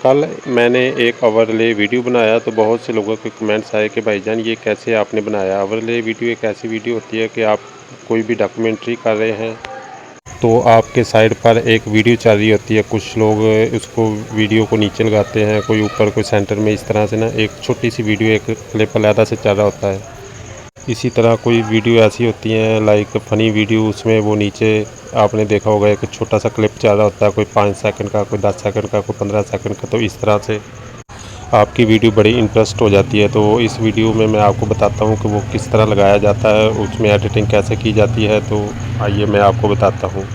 कल मैंने एक ओवरले वीडियो बनाया तो बहुत से लोगों के कमेंट्स आए कि भाईजान ये कैसे आपने बनाया। ओवरले वीडियो एक ऐसी वीडियो होती है कि आप कोई भी डॉक्यूमेंट्री कर रहे हैं तो आपके साइड पर एक वीडियो चल रही होती है, कुछ लोग उसको वीडियो को नीचे लगाते हैं, कोई ऊपर कोई सेंटर में, इस तरह से ना एक छोटी सी वीडियो एक क्लिप अलहदा से चल रहा होता है। इसी तरह कोई वीडियो ऐसी होती हैं लाइक फ़नी वीडियो, उसमें वो नीचे आपने देखा होगा एक छोटा सा क्लिप चल रहा होता है, कोई 5 सेकंड का, कोई 10 सेकंड का, कोई 15 सेकंड का। तो इस तरह से आपकी वीडियो बड़ी इंटरेस्ट हो जाती है। तो इस वीडियो में मैं आपको बताता हूँ कि वो किस तरह लगाया जाता है, उसमें एडिटिंग कैसे की जाती है। तो आइए मैं आपको बताता हूँ।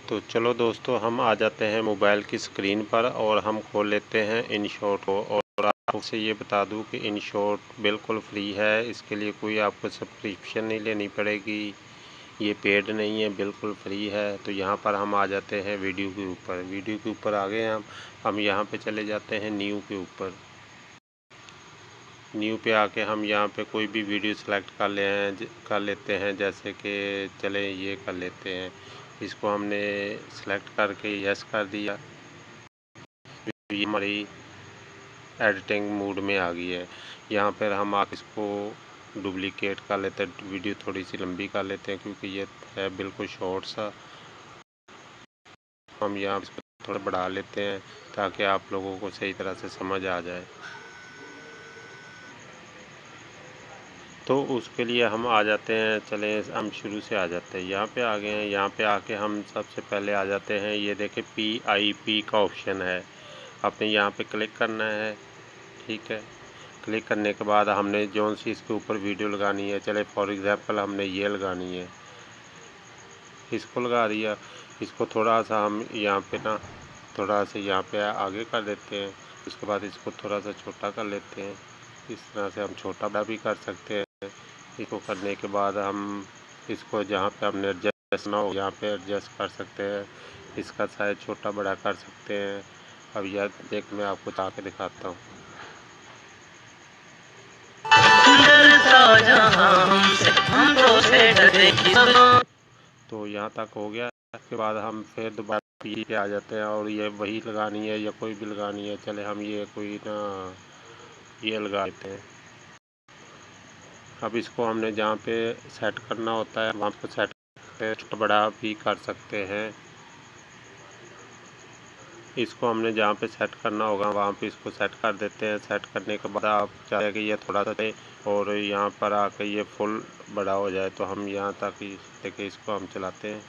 तो चलो दोस्तों, हम आ जाते हैं मोबाइल की स्क्रीन पर और हम खोल लेते हैं InShot को। और आपसे ये बता दूं कि InShot बिल्कुल फ्री है, इसके लिए कोई आपको सब्सक्रिप्शन नहीं लेनी पड़ेगी, ये पेड नहीं है, बिल्कुल फ्री है। तो यहाँ पर हम आ जाते हैं वीडियो के ऊपर। वीडियो के ऊपर आ गए हम यहाँ पे चले जाते हैं न्यू के ऊपर। न्यू पे आके हम यहाँ पे कोई भी वीडियो सेलेक्ट कर लेते हैं, जैसे कि चले ये कर लेते हैं। इसको हमने सेलेक्ट करके यस कर दिया, ये हमारी एडिटिंग मोड में आ गई है। यहाँ पर हम आप इसको डुप्लिकेट कर लेते हैं, वीडियो थोड़ी सी लंबी कर लेते हैं क्योंकि ये है बिल्कुल शॉर्ट सा। हम यहाँ इसको थोड़ा बढ़ा लेते हैं ताकि आप लोगों को सही तरह से समझ आ जाए। तो उसके लिए हम आ जाते हैं, चलें हम शुरू से आ जाते हैं। यहाँ पे आ गए हैं, यहाँ पे आके हम सबसे पहले आ जाते हैं, ये देखें PIP का ऑप्शन है, आपने यहाँ पे क्लिक करना है। ठीक है, क्लिक करने के बाद हमने जौन सी इसके ऊपर वीडियो लगानी है, चले फॉर एग्ज़ाम्पल हमने ये लगानी है, इसको लगा दिया। इसको थोड़ा सा हम यहाँ पे ना थोड़ा सा यहाँ पे आगे कर देते हैं, उसके बाद इसको थोड़ा सा छोटा कर लेते हैं। इस तरह से हम छोटा बड़ा भी कर सकते हैं। इसको करने के बाद हम इसको जहाँ पे हमने एडजस्ट ना हो यहाँ पे एडजस्ट कर सकते हैं, इसका साइज छोटा बड़ा कर सकते हैं। अब यह देख मैं आपको चला के दिखाता हूँ। तो यहाँ तक हो गया। इसके बाद हम फिर दोबारा पी पे आ जाते हैं और ये वही लगानी है या कोई भी लगानी है, चले हम ये कोई ना ये लगा देते हैं। अब इसको हमने जहाँ पे सेट करना होता है वहाँ पे सेट छोटा बड़ा भी कर सकते हैं। इसको हमने जहाँ पे सेट करना होगा वहाँ पे इसको सेट कर देते हैं। सेट करने के बाद आप चाहे कि ये थोड़ा सा और यहाँ पर आकर ये फुल बड़ा हो जाए तो हम यहाँ तक ही देखिए इसको हम चलाते हैं।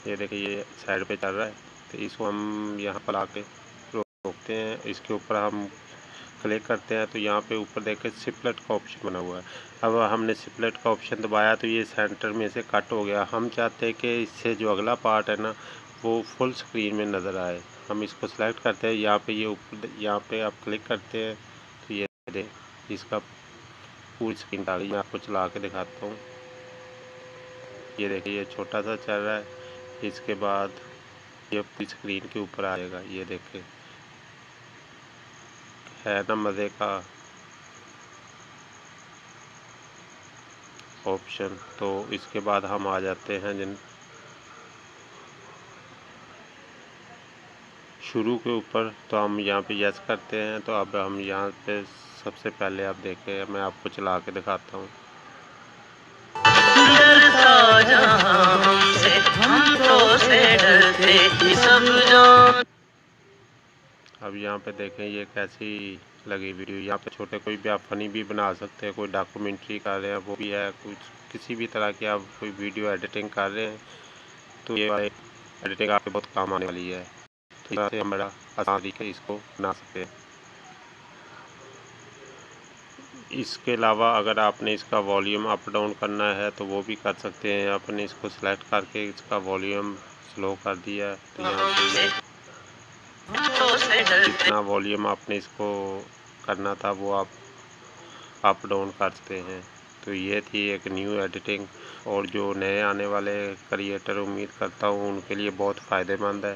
ये देखिए ये साइड पे चल रहा है, तो इसको हम यहाँ पर आके रोकते हैं। इसके ऊपर हम क्लिक करते हैं तो यहाँ पे ऊपर देखिए स्प्लिट का ऑप्शन बना हुआ है। अब हमने स्प्लिट का ऑप्शन दबाया तो ये सेंटर में से कट हो गया। हम चाहते हैं कि इससे जो अगला पार्ट है ना वो फुल स्क्रीन में नज़र आए। हम इसको सेलेक्ट करते हैं, यहाँ पे ये ऊपर यहाँ पे आप क्लिक करते हैं तो ये देख इसका पूरी स्क्रीन आ गई। मैं आपको चला के दिखाता हूँ। ये देखिए ये छोटा सा चल रहा है, इसके बाद ये पूरी स्क्रीन के ऊपर आएगा। ये देखिए है ना मज़े का ऑप्शन। तो इसके बाद हम आ जाते हैं जिन शुरू के ऊपर, तो हम यहाँ पे यस करते हैं। तो अब हम यहाँ पे सबसे पहले आप देखें, मैं आपको चला के दिखाता हूँ। अब यहाँ पे देखें ये कैसी लगी वीडियो। यहाँ पे छोटे कोई भी आप फनी भी बना सकते हैं, कोई डॉक्यूमेंट्री कर रहे हैं वो भी है, कुछ किसी भी तरह की आप कोई वीडियो एडिटिंग कर रहे हैं तो ये एडिटिंग आपके बहुत काम आने वाली है। तो इस तरह से हम बड़ा आसान तरीके इसको बना सकते हैं। इसके अलावा अगर आपने इसका वॉल्यूम अप डाउन करना है तो वो भी कर सकते हैं। आपने इसको सेलेक्ट करके इसका वॉल्यूम स्लो कर दिया तो यहाँ पे जितना वॉल्यूम आपने इसको करना था वो आप अप डाउन कर सकते हैं। तो ये थी एक न्यू एडिटिंग, और जो नए आने वाले क्रिएटर उम्मीद करता हूँ उनके लिए बहुत फ़ायदेमंद है।